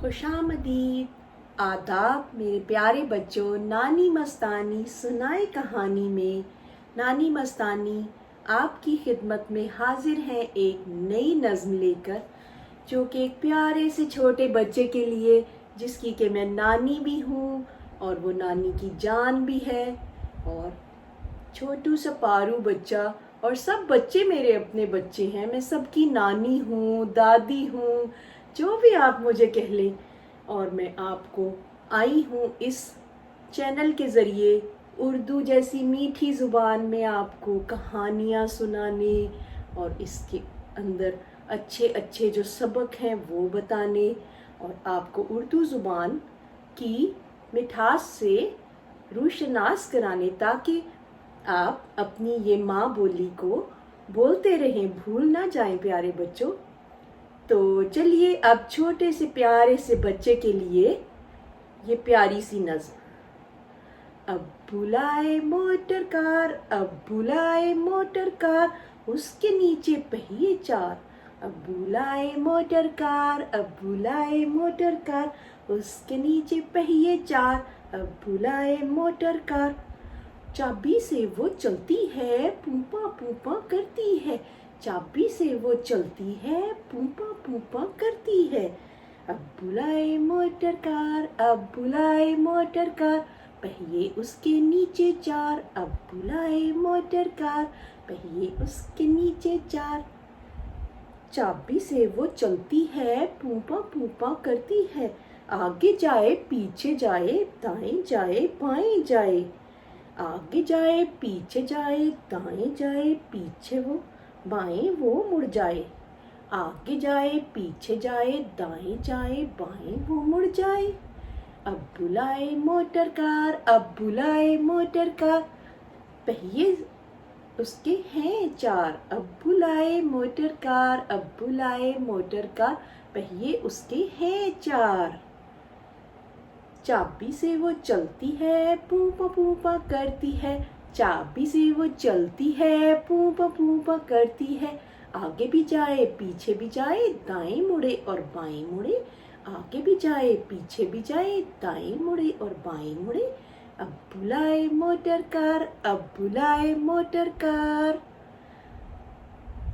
खुशामदीद, आदाब मेरे प्यारे बच्चों। नानी मस्तानी सुनाए कहानी में नानी मस्तानी आपकी खिदमत में हाजिर है एक नई नज़्म लेकर, जो कि एक प्यारे से छोटे बच्चे के लिए, जिसकी कि मैं नानी भी हूँ और वो नानी की जान भी है, और छोटू सा पारू बच्चा, और सब बच्चे मेरे अपने बच्चे हैं। मैं सबकी नानी हूँ, दादी हूँ, जो भी आप मुझे कह लें। और मैं आपको आई हूँ इस चैनल के ज़रिए उर्दू जैसी मीठी ज़ुबान में आपको कहानियाँ सुनाने और इसके अंदर अच्छे अच्छे जो सबक हैं वो बताने, और आपको उर्दू ज़ुबान की मिठास से रूशनास कराने, ताकि आप अपनी ये माँ बोली को बोलते रहें, भूल ना जाएं प्यारे बच्चों। तो चलिए अब छोटे से प्यारे से बच्चे के लिए ये प्यारी सी नज़्म। अब बुलाए मोटर कार, अब बुलाए मोटर कार, उसके नीचे पहिए चार। अब बुलाए मोटर कार, अब बुलाए मोटर कार, उसके नीचे पहिए चार। अब बुलाए मोटर कार, चाबी से वो चलती है, पूपा पूपा करती है। चाबी से वो चलती है, पूपा पूपा करती है। अब बुलाए मोटर कार, अब बुलाए मोटर कार, पहिए उसके नीचे चार। अब बुलाए मोटर कार, पहिए उसके नीचे चार। चाबी से वो चलती है, पूपा पूपा करती है। आगे जाए पीछे जाए, दाएं जाए बाएं जाए। आगे जाए पीछे जाए, दाएं जाए पीछे वो, बाएं वो मुड़ जाए। आगे जाए पीछे जाए, दाएं जाए बाएं वो मुड़ जाए। अब बुलाए मोटर कार, अब बुलाए मोटर कार, पहिए उसके हैं चार। अब बुलाए मोटर कार, अब बुलाए मोटर कार, पहिए उसके हैं चार। चाबी से वो चलती है, पूपा पूपा करती है। चाबी से वो चलती है, पूपा पूपा करती है। आगे भी जाए पीछे भी जाए, दाएं मुड़े और बाएं मुड़े। आगे भी जाए पीछे भी जाए, दाएं मुड़े और बाएं मुड़े। अब बुलाए मोटर कार, अब बुलाए मोटर कार।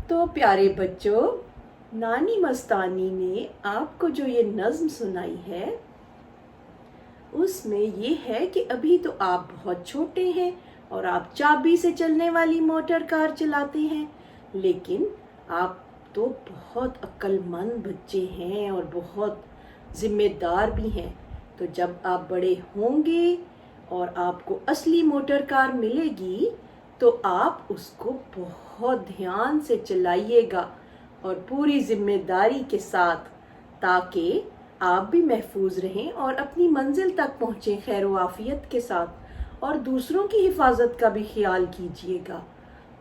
तो प्यारे बच्चों, नानी मस्तानी ने आपको जो ये नज़्म सुनाई है, उसमें ये है कि अभी तो आप बहुत छोटे हैं और आप चाबी से चलने वाली मोटर कार चलाते हैं, लेकिन आप तो बहुत अक्लमंद बच्चे हैं और बहुत ज़िम्मेदार भी हैं। तो जब आप बड़े होंगे और आपको असली मोटर कार मिलेगी, तो आप उसको बहुत ध्यान से चलाइएगा और पूरी ज़िम्मेदारी के साथ, ताकि आप भी महफूज रहें और अपनी मंजिल तक पहुँचें खैर व आफियत के साथ, और दूसरों की हिफाजत का भी ख्याल कीजिएगा।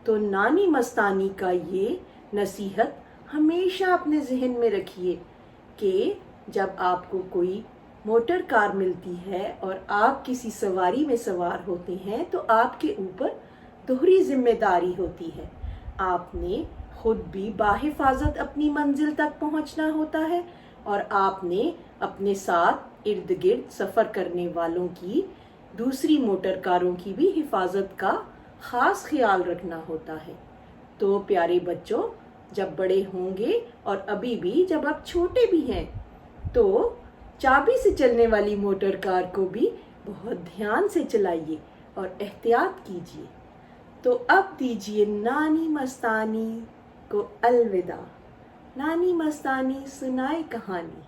तो नानी मस्तानी का ये नसीहत हमेशा अपने जहन में रखिए कि जब आपको कोई मोटर कार मिलती है और आप किसी सवारी में सवार होते हैं, तो आपके ऊपर दोहरी जिम्मेदारी होती है। आपने खुद भी बाहिफाजत अपनी मंजिल तक पहुंचना होता है, और आपने अपने साथ इर्द गिर्द सफ़र करने वालों की, दूसरी मोटर कारों की भी हिफाजत का ख़ास ख्याल रखना होता है। तो प्यारे बच्चों, जब बड़े होंगे और अभी भी जब आप छोटे भी हैं, तो चाबी से चलने वाली मोटर कार को भी बहुत ध्यान से चलाइए और एहतियात कीजिए। तो अब दीजिए नानी मस्तानी को अलविदा। नानी मस्तानी सुनाए कहानी।